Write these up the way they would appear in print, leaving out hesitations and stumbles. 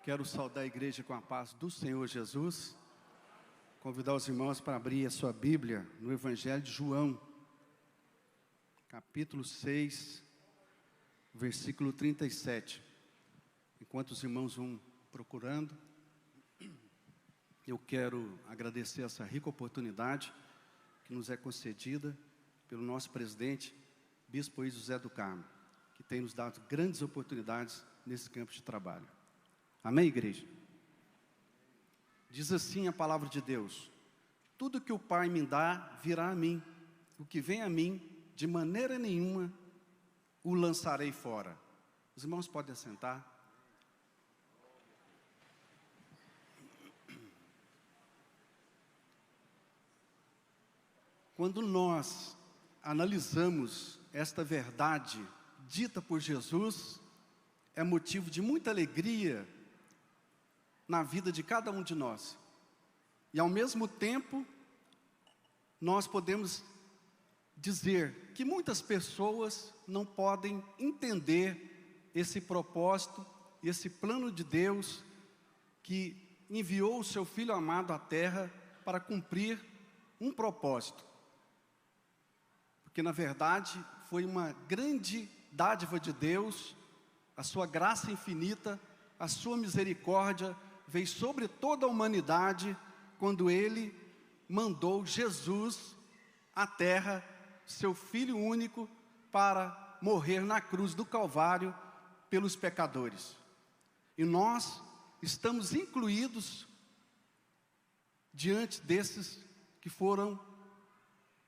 Quero saudar a igreja com a paz do Senhor Jesus. Convidar os irmãos para abrir a sua Bíblia no Evangelho de João, capítulo 6, versículo 37. Enquanto os irmãos vão procurando, eu quero agradecer essa rica oportunidade que nos é concedida pelo nosso presidente, Bispo José do Carmo, que tem nos dado grandes oportunidades nesse campo de trabalho. Amém, igreja? Diz assim a palavra de Deus: tudo que o Pai me dá virá a mim, o que vem a mim, de maneira nenhuma o lançarei fora. Os irmãos podem assentar. Quando nós analisamos esta verdade dita por Jesus, é motivo de muita alegria na vida de cada um de nós. E ao mesmo tempo, nós podemos dizer que muitas pessoas não podem entender esse propósito, esse plano de Deus, que enviou o seu Filho amado à terra para cumprir um propósito. Porque na verdade foi uma grande dádiva de Deus, a sua graça infinita, a sua misericórdia veio sobre toda a humanidade quando Ele mandou Jesus à terra, seu Filho único, para morrer na cruz do Calvário pelos pecadores. E nós estamos incluídos diante desses que foram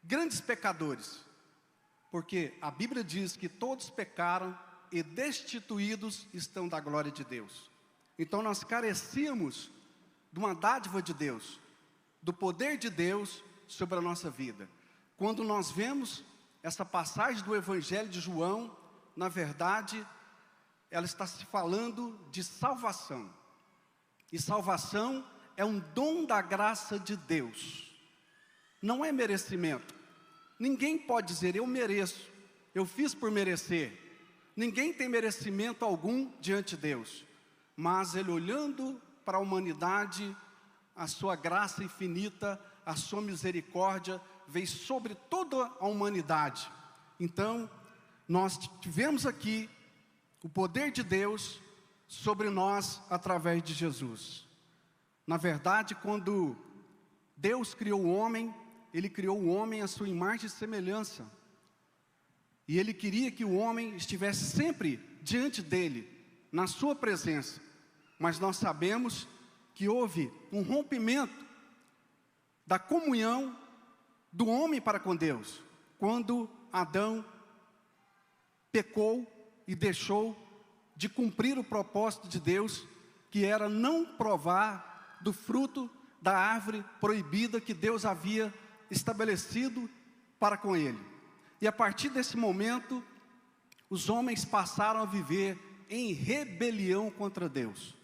grandes pecadores, porque a Bíblia diz que todos pecaram e destituídos estão da glória de Deus. Então nós carecíamos de uma dádiva de Deus, do poder de Deus sobre a nossa vida. Quando nós vemos essa passagem do Evangelho de João, na verdade, ela está se falando de salvação. E salvação é um dom da graça de Deus. Não é merecimento. Ninguém pode dizer, eu mereço, eu fiz por merecer. Ninguém tem merecimento algum diante de Deus. Mas Ele, olhando para a humanidade, a sua graça infinita, a sua misericórdia, veio sobre toda a humanidade. Então, nós tivemos aqui o poder de Deus sobre nós através de Jesus. Na verdade, quando Deus criou o homem, Ele criou o homem à sua imagem e semelhança. E Ele queria que o homem estivesse sempre diante dEle, na sua presença. Mas nós sabemos que houve um rompimento da comunhão do homem para com Deus, quando Adão pecou e deixou de cumprir o propósito de Deus, que era não provar do fruto da árvore proibida que Deus havia estabelecido para com ele. E a partir desse momento, os homens passaram a viver em rebelião contra Deus.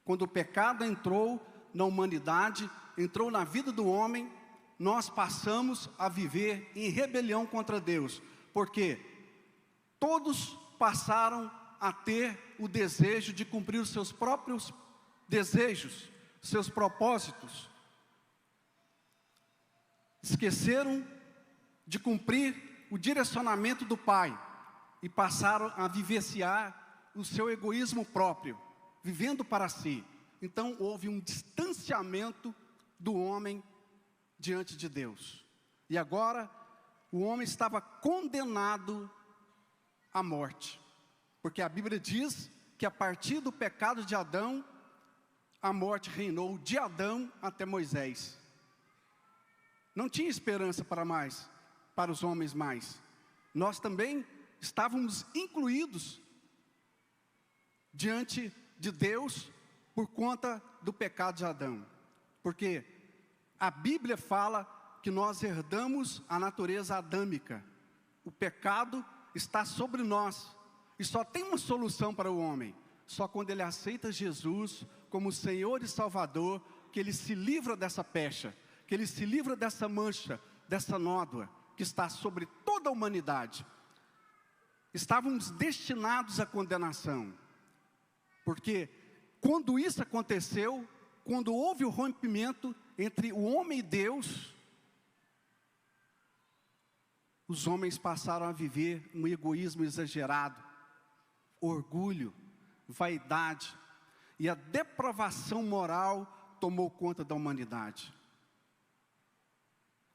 Quando o pecado entrou na humanidade, entrou na vida do homem, nós passamos a viver em rebelião contra Deus. Porque todos passaram a ter o desejo de cumprir os seus próprios desejos, seus propósitos. Esqueceram de cumprir o direcionamento do Pai e passaram a vivenciar o seu egoísmo próprio, vivendo para si. Então houve um distanciamento do homem diante de Deus. E agora o homem estava condenado à morte. Porque a Bíblia diz que a partir do pecado de Adão, a morte reinou de Adão até Moisés. Não tinha esperança para os homens mais. Nós também estávamos incluídos diante de Deus por conta do pecado de Adão. Porque a Bíblia fala que nós herdamos a natureza adâmica. O pecado está sobre nós. E só tem uma solução para o homem. Só quando ele aceita Jesus como Senhor e Salvador, que ele se livra dessa pecha, que ele se livra dessa mancha, dessa nódoa, que está sobre toda a humanidade. Estávamos destinados à condenação. Porque quando isso aconteceu, quando houve o rompimento entre o homem e Deus, os homens passaram a viver um egoísmo exagerado, orgulho, vaidade, e a depravação moral tomou conta da humanidade.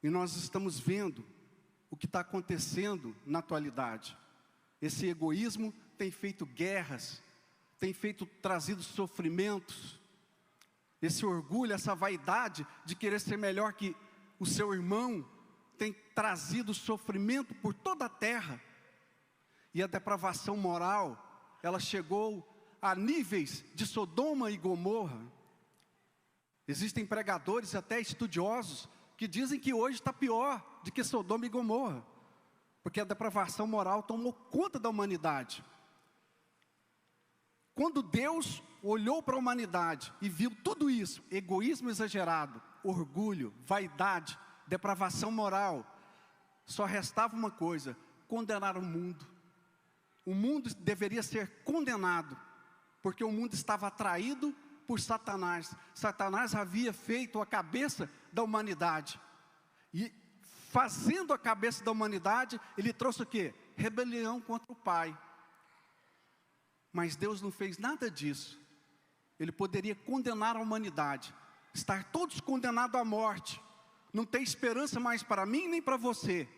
E nós estamos vendo o que está acontecendo na atualidade. Esse egoísmo tem feito guerras, tem trazido sofrimentos. Esse orgulho, essa vaidade de querer ser melhor que o seu irmão, tem trazido sofrimento por toda a terra. E a depravação moral, ela chegou a níveis de Sodoma e Gomorra. Existem pregadores, até estudiosos, que dizem que hoje está pior do que Sodoma e Gomorra, porque a depravação moral tomou conta da humanidade. Quando Deus olhou para a humanidade e viu tudo isso, egoísmo exagerado, orgulho, vaidade, depravação moral, só restava uma coisa: condenar o mundo. O mundo deveria ser condenado, porque o mundo estava atraído por Satanás. Satanás havia feito a cabeça da humanidade, e fazendo a cabeça da humanidade, ele trouxe o quê? Rebelião contra o Pai. Mas Deus não fez nada disso. Ele poderia condenar a humanidade, estar todos condenados à morte, não ter esperança mais para mim nem para você.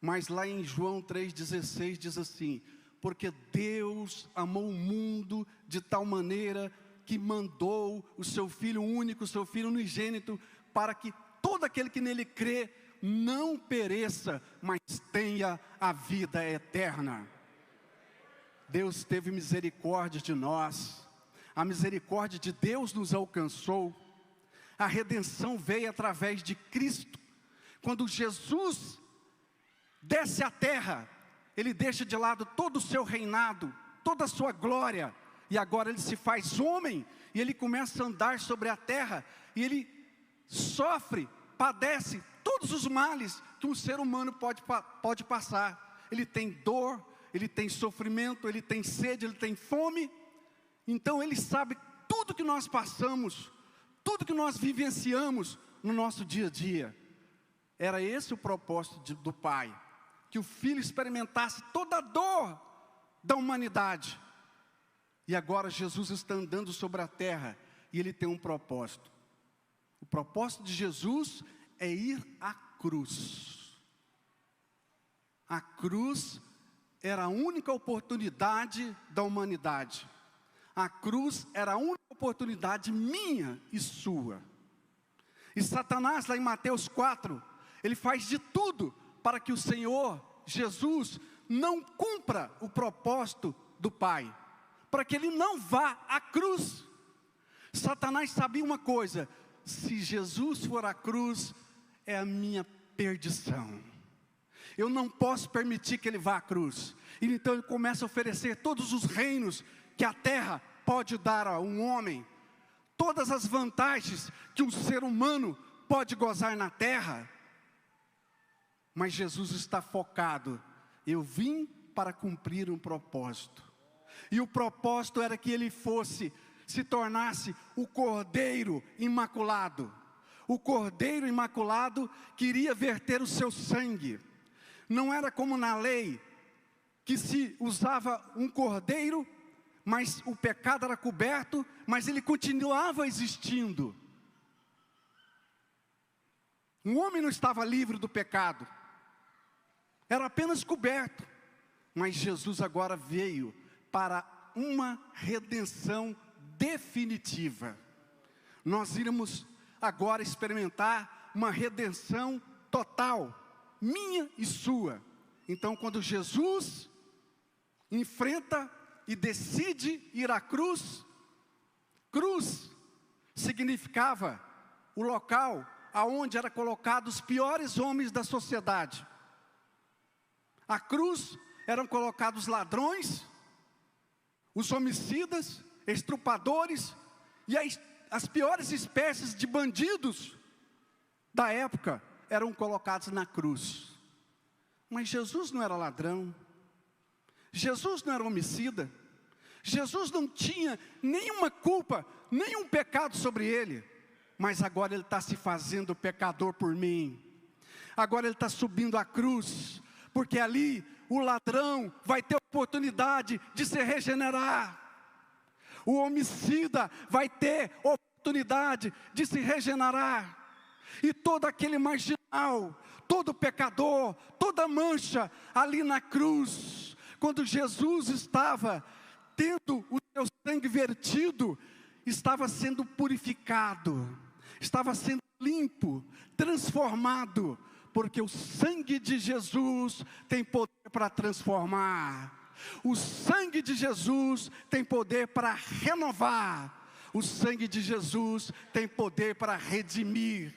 Mas lá em João 3,16 diz assim: porque Deus amou o mundo de tal maneira que mandou o seu Filho único, o seu Filho unigênito, para que todo aquele que nele crê não pereça, mas tenha a vida eterna. Deus teve misericórdia de nós, a misericórdia de Deus nos alcançou, a redenção veio através de Cristo. Quando Jesus desce à terra, ele deixa de lado todo o seu reinado, toda a sua glória, e agora ele se faz homem, e ele começa a andar sobre a terra, e ele sofre, padece todos os males que um ser humano pode passar. Ele tem dor, ele tem sofrimento, ele tem sede, ele tem fome. Então ele sabe tudo que nós passamos, tudo que nós vivenciamos no nosso dia a dia. Era esse o propósito do Pai, que o Filho experimentasse toda a dor da humanidade. E agora Jesus está andando sobre a terra, e ele tem um propósito. O propósito de Jesus é ir à cruz. A cruz era a única oportunidade da humanidade. A cruz era a única oportunidade minha e sua. E Satanás, lá em Mateus 4, ele faz de tudo para que o Senhor Jesus não cumpra o propósito do Pai, para que ele não vá à cruz. Satanás sabia uma coisa: se Jesus for à cruz, é a minha perdição. Eu não posso permitir que ele vá à cruz. E então ele começa a oferecer todos os reinos que a terra pode dar a um homem, todas as vantagens que um ser humano pode gozar na terra. Mas Jesus está focado: eu vim para cumprir um propósito. E o propósito era que ele se tornasse o Cordeiro Imaculado. O Cordeiro Imaculado queria verter o seu sangue. Não era como na lei, que se usava um cordeiro, mas o pecado era coberto, mas ele continuava existindo. O homem não estava livre do pecado, era apenas coberto. Mas Jesus agora veio para uma redenção definitiva. Nós iremos agora experimentar uma redenção total, minha e sua. Então, quando Jesus enfrenta e decide ir à cruz, cruz significava o local aonde eram colocados os piores homens da sociedade. A cruz eram colocados ladrões, os homicidas, estrupadores e as piores espécies de bandidos da época eram colocados na cruz. Mas Jesus não era ladrão, Jesus não era homicida, Jesus não tinha nenhuma culpa, nenhum pecado sobre ele. Mas agora ele está se fazendo pecador por mim. Agora ele está subindo a cruz, porque ali o ladrão vai ter oportunidade de se regenerar. O homicida vai ter oportunidade de se regenerar. E todo aquele marginal, todo pecador, toda mancha ali na cruz, quando Jesus estava tendo o seu sangue vertido, estava sendo purificado, estava sendo limpo, transformado, porque o sangue de Jesus tem poder para transformar. O sangue de Jesus tem poder para renovar. O sangue de Jesus tem poder para redimir.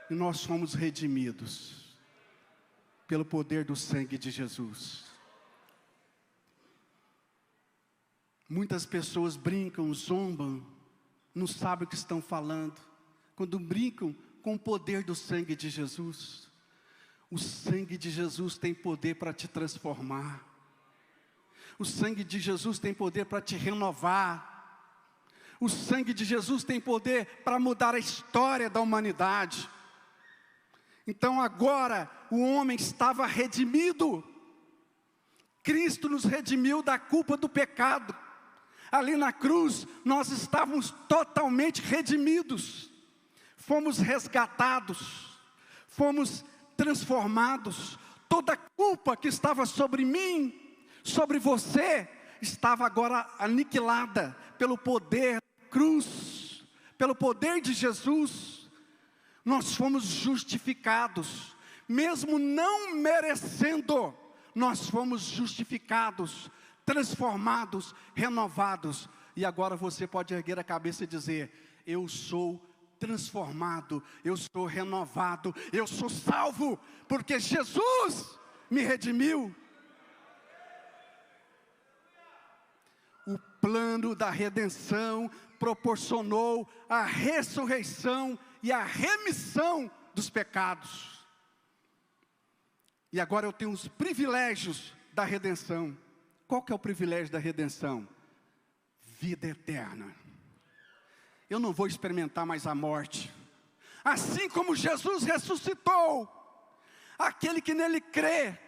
E nós fomos redimidos pelo poder do sangue de Jesus. Muitas pessoas brincam, zombam, não sabem o que estão falando, quando brincam com o poder do sangue de Jesus. O sangue de Jesus tem poder para te transformar. O sangue de Jesus tem poder para te renovar. O sangue de Jesus tem poder para mudar a história da humanidade. Então agora o homem estava redimido. Cristo nos redimiu da culpa do pecado. Ali na cruz nós estávamos totalmente redimidos. Fomos resgatados. Fomos transformados. Toda a culpa que estava sobre mim, sobre você, estava agora aniquilada pelo poder da cruz, pelo poder de Jesus. Nós fomos justificados, mesmo não merecendo, nós fomos justificados, transformados, renovados. E agora você pode erguer a cabeça e dizer: eu sou transformado, eu sou renovado, eu sou salvo, porque Jesus me redimiu. O plano da redenção proporcionou a ressurreição e a remissão dos pecados. E agora eu tenho os privilégios da redenção. Qual que é o privilégio da redenção? Vida eterna. Eu não vou experimentar mais a morte. Assim como Jesus ressuscitou, aquele que nele crê,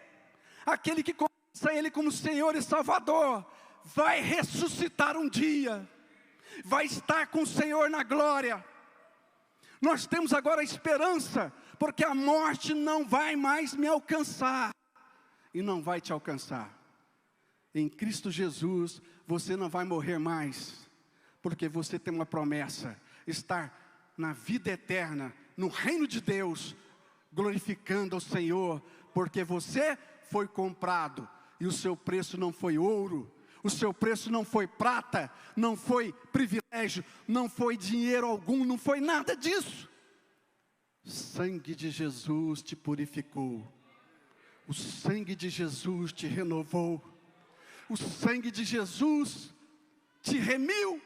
aquele que confessa Ele como Senhor e Salvador, vai ressuscitar um dia, vai estar com o Senhor na glória. Nós temos agora a esperança, porque a morte não vai mais me alcançar, e não vai te alcançar. Em Cristo Jesus, você não vai morrer mais, porque você tem uma promessa, estar na vida eterna, no reino de Deus, glorificando ao Senhor, porque você foi comprado, e o seu preço não foi ouro, o seu preço não foi prata, não foi privilégio, não foi dinheiro algum, não foi nada disso. Sangue de Jesus te purificou, o sangue de Jesus te renovou, o sangue de Jesus te remiu.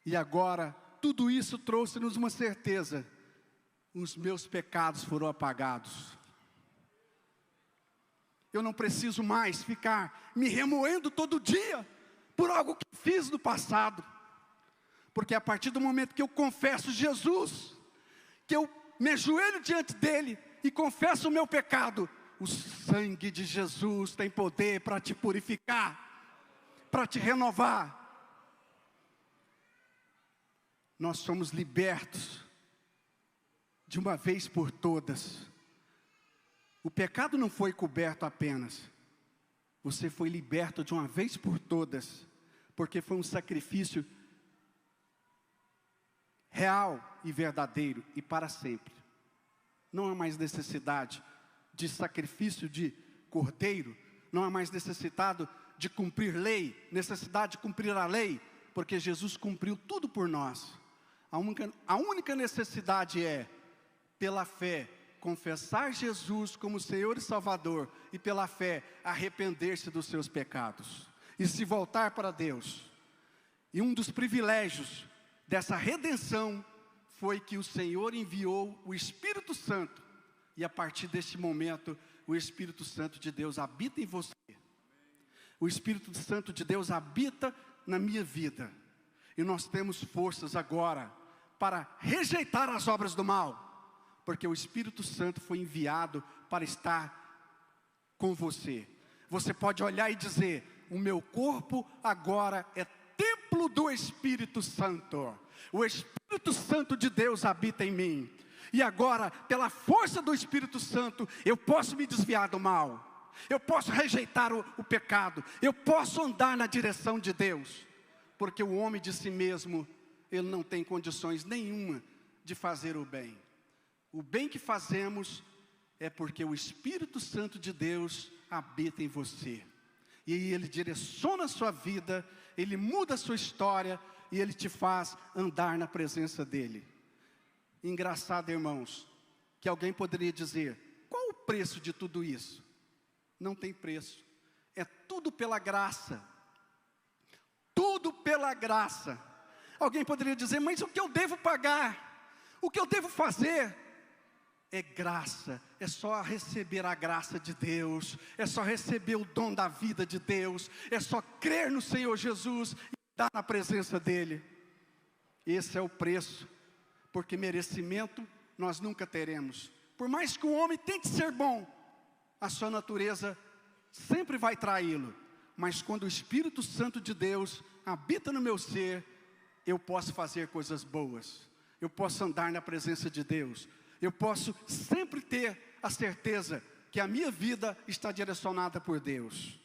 E agora, tudo isso trouxe-nos uma certeza: os meus pecados foram apagados. Eu não preciso mais ficar me remoendo todo dia por algo que fiz no passado. Porque a partir do momento que eu confesso Jesus, que eu me ajoelho diante dele e confesso o meu pecado, o sangue de Jesus tem poder para te purificar, para te renovar. Nós somos libertos de uma vez por todas. O pecado não foi coberto apenas. Você foi liberto de uma vez por todas, porque foi um sacrifício real e verdadeiro e para sempre. Não há mais necessidade de sacrifício de cordeiro, não há mais necessidade de cumprir necessidade de cumprir a lei, porque Jesus cumpriu tudo por nós. A única necessidade é, pela fé, confessar Jesus como Senhor e Salvador, e pela fé, arrepender-se dos seus pecados, e se voltar para Deus. E um dos privilégios dessa redenção, foi que o Senhor enviou o Espírito Santo, e a partir deste momento, o Espírito Santo de Deus habita em você. O Espírito Santo de Deus habita na minha vida. E nós temos forças agora para rejeitar as obras do mal, porque o Espírito Santo foi enviado para estar com você. Você pode olhar e dizer: o meu corpo agora é templo do Espírito Santo. O Espírito Santo de Deus habita em mim. E agora, pela força do Espírito Santo, eu posso me desviar do mal. Eu posso rejeitar o pecado. Eu posso andar na direção de Deus. Porque o homem de si mesmo, ele não tem condições nenhuma de fazer o bem. O bem que fazemos é porque o Espírito Santo de Deus habita em você. E ele direciona a sua vida, ele muda a sua história e ele te faz andar na presença dele. Engraçado, irmãos, que alguém poderia dizer: qual o preço de tudo isso? Não tem preço. É tudo pela graça. Tudo pela graça. Alguém poderia dizer: mas o que eu devo pagar? O que eu devo fazer? É graça, é só receber a graça de Deus, é só receber o dom da vida de Deus, é só crer no Senhor Jesus e estar na presença dEle. Esse é o preço, porque merecimento nós nunca teremos. Por mais que o homem tente ser bom, a sua natureza sempre vai traí-lo. Mas quando o Espírito Santo de Deus habita no meu ser, eu posso fazer coisas boas, eu posso andar na presença de Deus. Eu posso sempre ter a certeza que a minha vida está direcionada por Deus.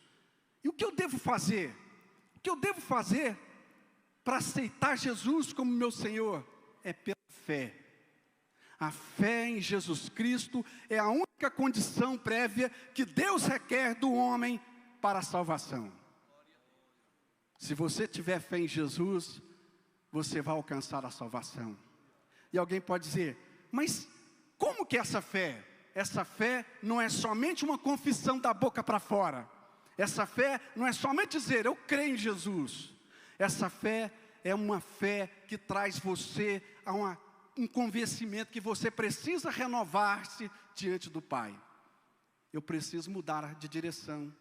E o que eu devo fazer? O que eu devo fazer para aceitar Jesus como meu Senhor? É pela fé. A fé em Jesus Cristo é a única condição prévia que Deus requer do homem para a salvação. Se você tiver fé em Jesus, você vai alcançar a salvação. E alguém pode dizer: mas como que é essa fé? Essa fé não é somente uma confissão da boca para fora. Essa fé não é somente dizer: eu creio em Jesus. Essa fé é uma fé que traz você a um convencimento que você precisa renovar-se diante do Pai. Eu preciso mudar de direção.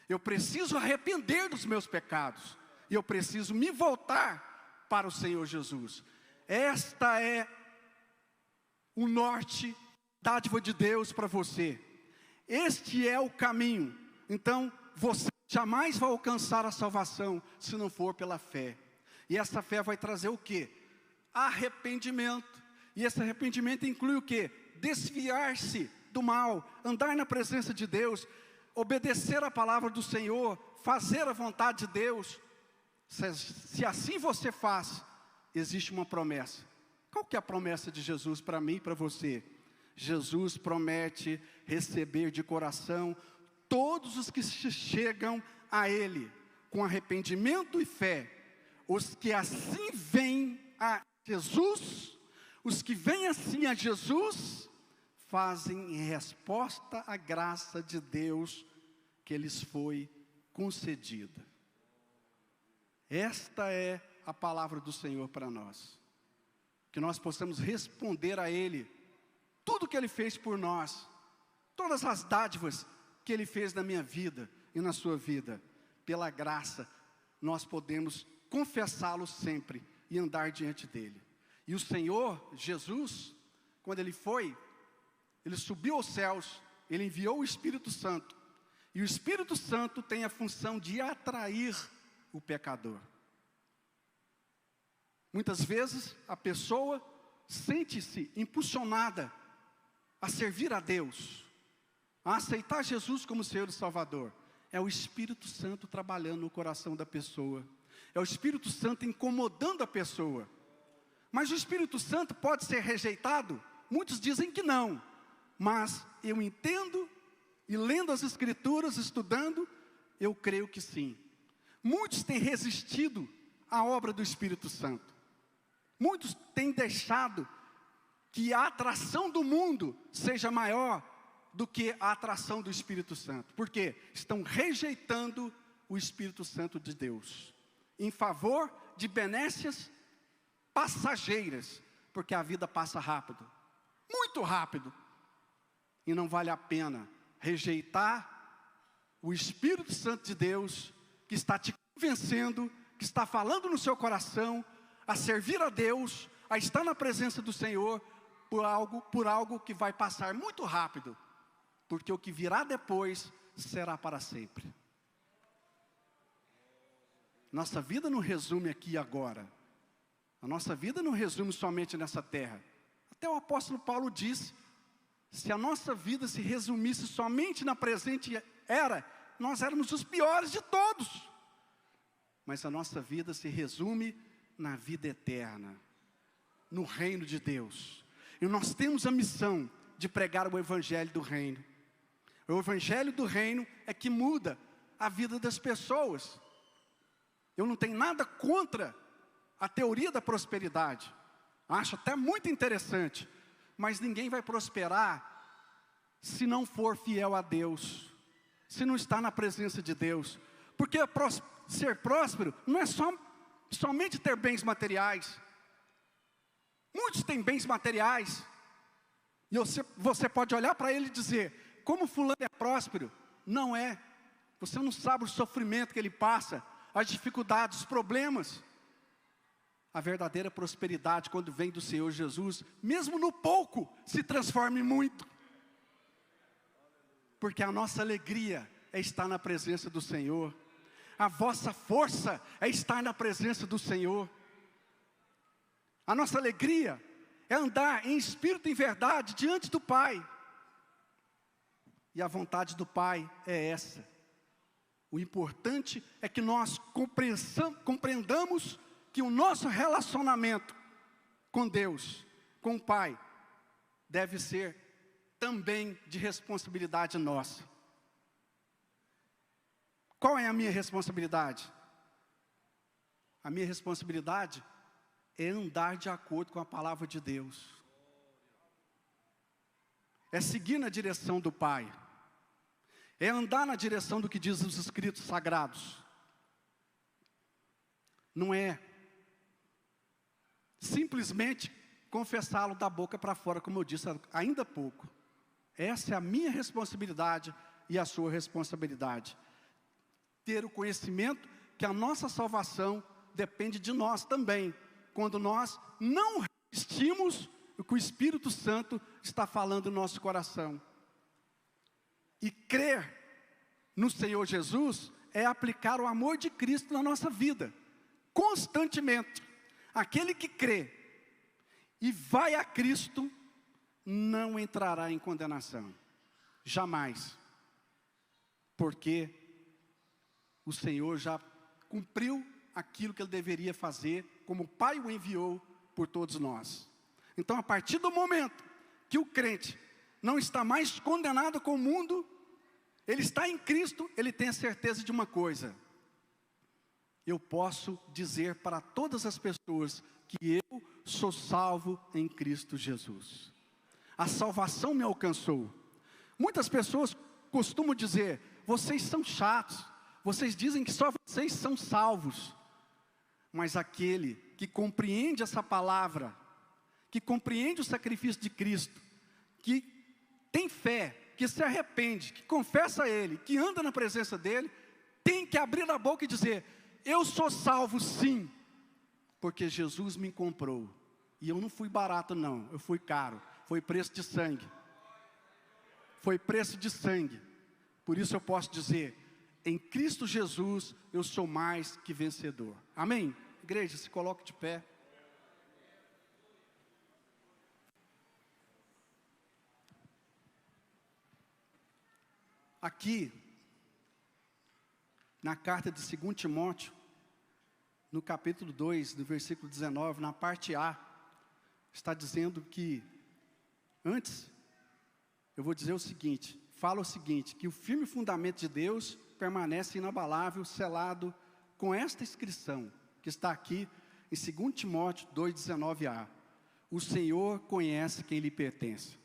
Eu preciso arrepender dos meus pecados. E eu preciso me voltar para o Senhor Jesus. Esta é o norte, dádiva de Deus para você. Este é o caminho. Então, você jamais vai alcançar a salvação se não for pela fé. E essa fé vai trazer o quê? Arrependimento. E esse arrependimento inclui o quê? Desviar-se do mal, andar na presença de Deus, obedecer a palavra do Senhor, fazer a vontade de Deus. Se assim você faz, existe uma promessa. Qual que é a promessa de Jesus para mim e para você? Jesus promete receber de coração todos os que chegam a Ele, com arrependimento e fé. Os que assim vêm a Jesus, os que vêm assim a Jesus, fazem em resposta à graça de Deus que lhes foi concedida. Esta é a palavra do Senhor para nós. Que nós possamos responder a Ele tudo que Ele fez por nós, todas as dádivas que Ele fez na minha vida e na sua vida. Pela graça, nós podemos confessá-lo sempre e andar diante dEle. E o Senhor Jesus, quando Ele subiu aos céus, Ele enviou o Espírito Santo. E o Espírito Santo tem a função de atrair o pecador. Muitas vezes a pessoa sente-se impulsionada a servir a Deus, a aceitar Jesus como Senhor e Salvador. É o Espírito Santo trabalhando no coração da pessoa. É o Espírito Santo incomodando a pessoa. Mas o Espírito Santo pode ser rejeitado? Muitos dizem que não. Mas eu entendo, e lendo as Escrituras, estudando, eu creio que sim. Muitos têm resistido à obra do Espírito Santo. Muitos têm deixado que a atração do mundo seja maior do que a atração do Espírito Santo. Por quê? Estão rejeitando o Espírito Santo de Deus, em favor de benécias passageiras, porque a vida passa rápido, muito rápido, e não vale a pena rejeitar o Espírito Santo de Deus, que está te convencendo, que está falando no seu coração, a servir a Deus, a estar na presença do Senhor, por algo que vai passar muito rápido, porque o que virá depois será para sempre. Nossa vida não resume aqui e agora. A nossa vida não resume somente nessa terra. Até o apóstolo Paulo disse, se a nossa vida se resumisse somente na presente era, nós éramos os piores de todos. Mas a nossa vida se resume na vida eterna, no reino de Deus. E nós temos a missão de pregar o evangelho do reino. O evangelho do reino é que muda a vida das pessoas. Eu não tenho nada contra a teoria da prosperidade. Acho até muito interessante. Mas ninguém vai prosperar se não for fiel a Deus, se não está na presença de Deus. Porque ser próspero não é somente ter bens materiais. Muitos têm bens materiais. E você pode olhar para ele e dizer, como fulano é próspero? Não é. Você não sabe o sofrimento que ele passa, as dificuldades, os problemas. A verdadeira prosperidade, quando vem do Senhor Jesus, mesmo no pouco, se transforma em muito. Porque a nossa alegria é estar na presença do Senhor. A vossa força é estar na presença do Senhor. A nossa alegria é andar em espírito e em verdade diante do Pai. E a vontade do Pai é essa. O importante é que nós compreendamos que o nosso relacionamento com Deus, com o Pai, deve ser também de responsabilidade nossa. Qual é a minha responsabilidade? A minha responsabilidade é andar de acordo com a palavra de Deus. É seguir na direção do Pai. É andar na direção do que diz os Escritos Sagrados. Não é simplesmente confessá-lo da boca para fora, como eu disse ainda há pouco. Essa é a minha responsabilidade e a sua responsabilidade. Ter o conhecimento que a nossa salvação depende de nós também. Quando nós não resistimos o que o Espírito Santo está falando no nosso coração. E crer no Senhor Jesus é aplicar o amor de Cristo na nossa vida. Constantemente. Aquele que crê e vai a Cristo, não entrará em condenação. Jamais. Porque o Senhor já cumpriu aquilo que Ele deveria fazer, como o Pai o enviou por todos nós. Então, a partir do momento que o crente não está mais condenado com o mundo, ele está em Cristo, ele tem a certeza de uma coisa. Eu posso dizer para todas as pessoas que eu sou salvo em Cristo Jesus. A salvação me alcançou. Muitas pessoas costumam dizer, vocês são chatos, vocês dizem que só vocês são salvos. Mas aquele que compreende essa palavra, que compreende o sacrifício de Cristo, que tem fé, que se arrepende, que confessa a Ele, que anda na presença dEle, tem que abrir a boca e dizer, eu sou salvo sim, porque Jesus me comprou. E eu não fui barato não, eu fui caro, foi preço de sangue. Foi preço de sangue. Por isso eu posso dizer, em Cristo Jesus eu sou mais que vencedor. Amém? Igreja, se coloque de pé. Aqui, na carta de 2 Timóteo, no capítulo 2, no versículo 19, na parte A, está dizendo que, antes, eu vou dizer o seguinte, fala o seguinte, que o firme fundamento de Deus permanece inabalável, selado com esta inscrição, que está aqui em 2 Timóteo 2,19a. O Senhor conhece quem lhe pertence.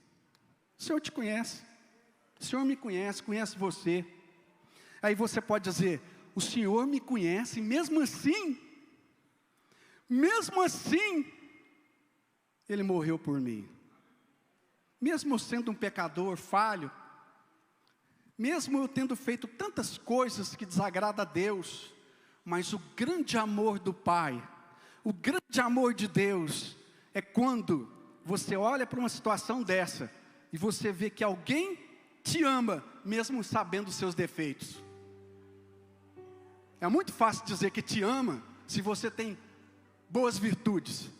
O Senhor te conhece. O Senhor me conhece, conhece você. Aí você pode dizer, o Senhor me conhece, mesmo assim, Ele morreu por mim. Mesmo sendo um pecador, falho, mesmo eu tendo feito tantas coisas que desagradam a Deus, mas o grande amor do Pai, o grande amor de Deus, é quando você olha para uma situação dessa, e você vê que alguém te ama, mesmo sabendo os seus defeitos. É muito fácil dizer que te ama, se você tem boas virtudes,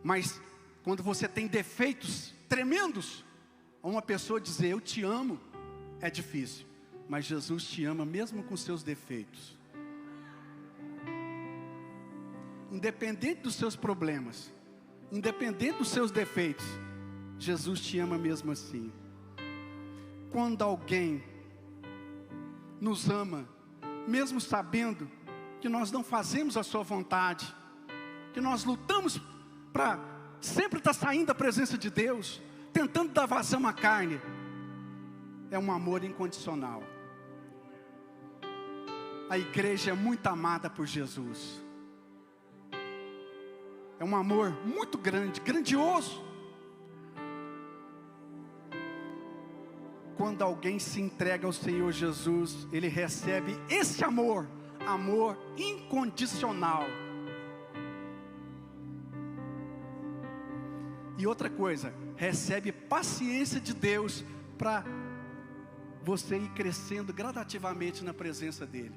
mas quando você tem defeitos tremendos, uma pessoa dizer eu te amo, é difícil. Mas Jesus te ama mesmo com seus defeitos. Independente dos seus problemas, independente dos seus defeitos, Jesus te ama mesmo assim. Quando alguém nos ama, mesmo sabendo que nós não fazemos a sua vontade, que nós lutamos para sempre estar saindo da presença de Deus, tentando dar vazão à carne, é um amor incondicional. A igreja é muito amada por Jesus. É um amor muito grande, grandioso. Quando alguém se entrega ao Senhor Jesus, ele recebe esse amor, amor incondicional. E outra coisa, recebe paciência de Deus para você ir crescendo gradativamente na presença dEle.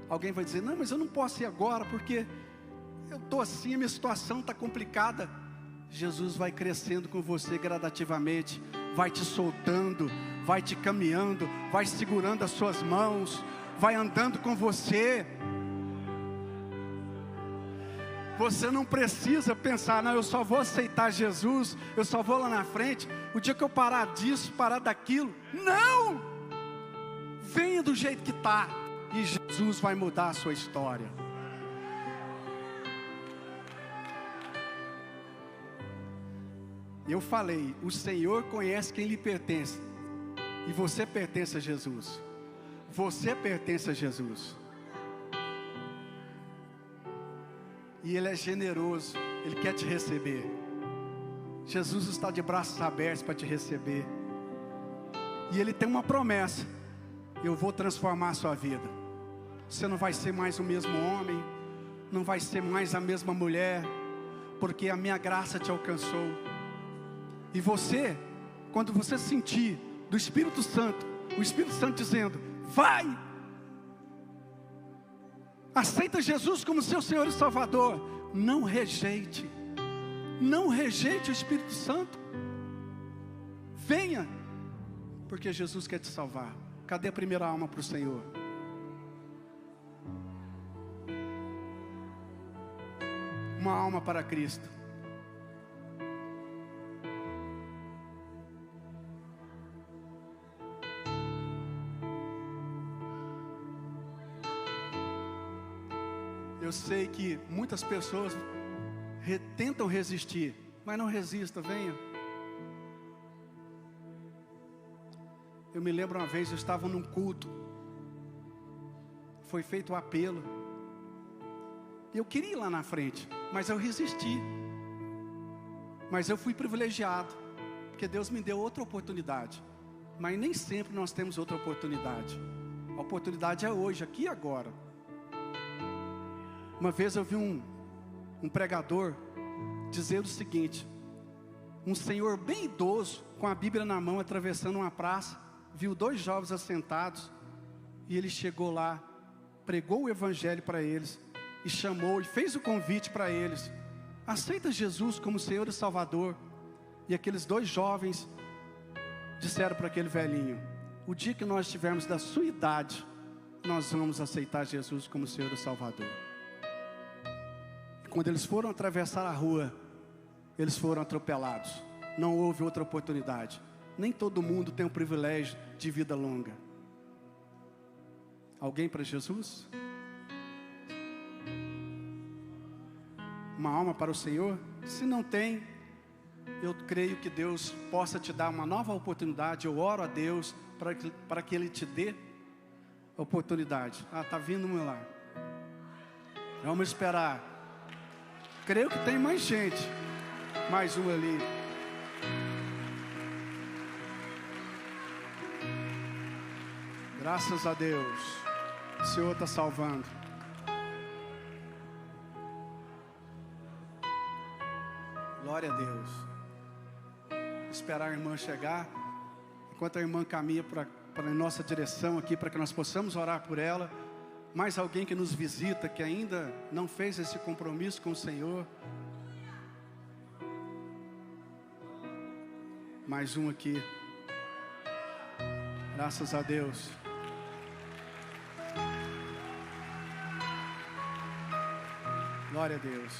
Alguém vai dizer, não, mas eu não posso ir agora, porque eu estou assim, a minha situação está complicada. Jesus vai crescendo com você gradativamente, vai te soltando, vai te caminhando, vai segurando as suas mãos, vai andando com você. Você não precisa pensar, não, eu só vou aceitar Jesus, eu só vou lá na frente, o dia que eu parar disso, parar daquilo. Não! Venha do jeito que está, e Jesus vai mudar a sua história. Eu falei, o Senhor conhece quem lhe pertence, e você pertence a Jesus. Você pertence a Jesus. E Ele é generoso, Ele quer te receber. Jesus está de braços abertos para te receber. E Ele tem uma promessa: eu vou transformar a sua vida. Você não vai ser mais o mesmo homem, não vai ser mais a mesma mulher, porque a minha graça te alcançou. E você, quando você sentir do Espírito Santo, o Espírito Santo dizendo, vai! Aceita Jesus como seu Senhor e Salvador. Não rejeite. Não rejeite o Espírito Santo. Venha, porque Jesus quer te salvar. Cadê a primeira alma para o Senhor? Uma alma para Cristo. Eu sei que muitas pessoas tentam resistir, mas não resista, venha. Eu me lembro uma vez, eu estava num culto, foi feito o apelo, eu queria ir lá na frente, mas eu resisti. Mas eu fui privilegiado, porque Deus me deu outra oportunidade. Mas nem sempre nós temos outra oportunidade. A oportunidade é hoje, aqui e agora. Uma vez eu vi um pregador dizer o seguinte: um senhor bem idoso, com a Bíblia na mão, atravessando uma praça, viu dois jovens assentados, e ele chegou lá, pregou o evangelho para eles, e chamou, e fez o convite para eles: aceita Jesus como Senhor e Salvador. E aqueles dois jovens disseram para aquele velhinho: o dia que nós estivermos da sua idade, nós vamos aceitar Jesus como Senhor e Salvador. Quando eles foram atravessar a rua, eles foram atropelados. Não houve outra oportunidade. Nem todo mundo tem o privilégio de vida longa. Alguém para Jesus? Uma alma para o Senhor? Se não tem, eu creio que Deus possa te dar uma nova oportunidade. Eu oro a Deus para que Ele te dê a oportunidade. Está vindo um lá. Vamos esperar. Creio que tem mais gente. Mais um ali. Graças a Deus. O Senhor está salvando. Glória a Deus. Esperar a irmã chegar. Enquanto a irmã caminha para a nossa direção aqui, para que nós possamos orar por ela. Mais alguém que nos visita, que ainda não fez esse compromisso com o Senhor. Mais um aqui. Graças a Deus. Glória a Deus.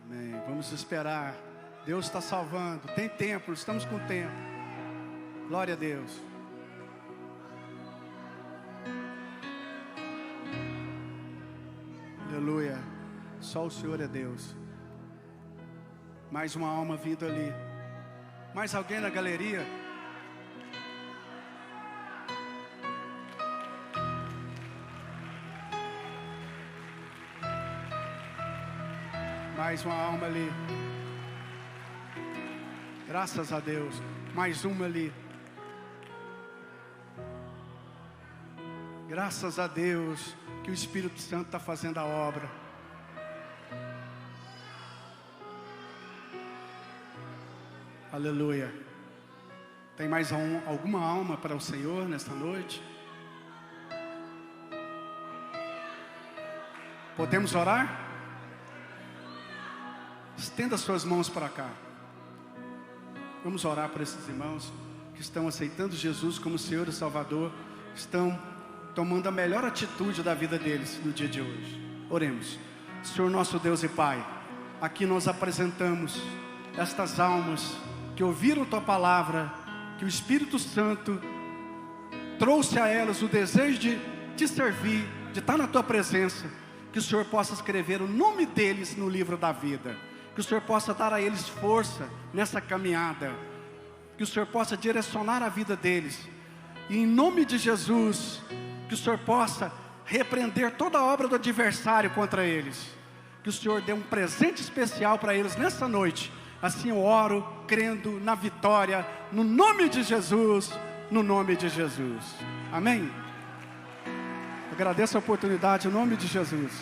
Amém. Vamos esperar. Deus está salvando. Tem tempo, estamos com tempo. Glória a Deus. Aleluia. Só o Senhor é Deus. Mais uma alma vindo ali. Mais alguém na galeria? Mais uma alma ali. Graças a Deus. Mais uma ali. Graças a Deus que o Espírito Santo está fazendo a obra. Aleluia. Tem mais alguma alma para o Senhor nesta noite? Podemos orar? Estenda suas mãos para cá. Vamos orar por esses irmãos que estão aceitando Jesus como Senhor e Salvador. Estão tomando a melhor atitude da vida deles no dia de hoje. Oremos. Senhor nosso Deus e Pai, aqui nós apresentamos estas almas que ouviram Tua palavra, que o Espírito Santo trouxe a elas o desejo de te servir, de estar na Tua presença. Que o Senhor possa escrever o nome deles no livro da vida. Que o Senhor possa dar a eles força nessa caminhada. Que o Senhor possa direcionar a vida deles. E em nome de Jesus, que o Senhor possa repreender toda a obra do adversário contra eles. Que o Senhor dê um presente especial para eles nessa noite. Assim eu oro, crendo na vitória, no nome de Jesus, no nome de Jesus. Amém? Agradeço a oportunidade, em nome de Jesus.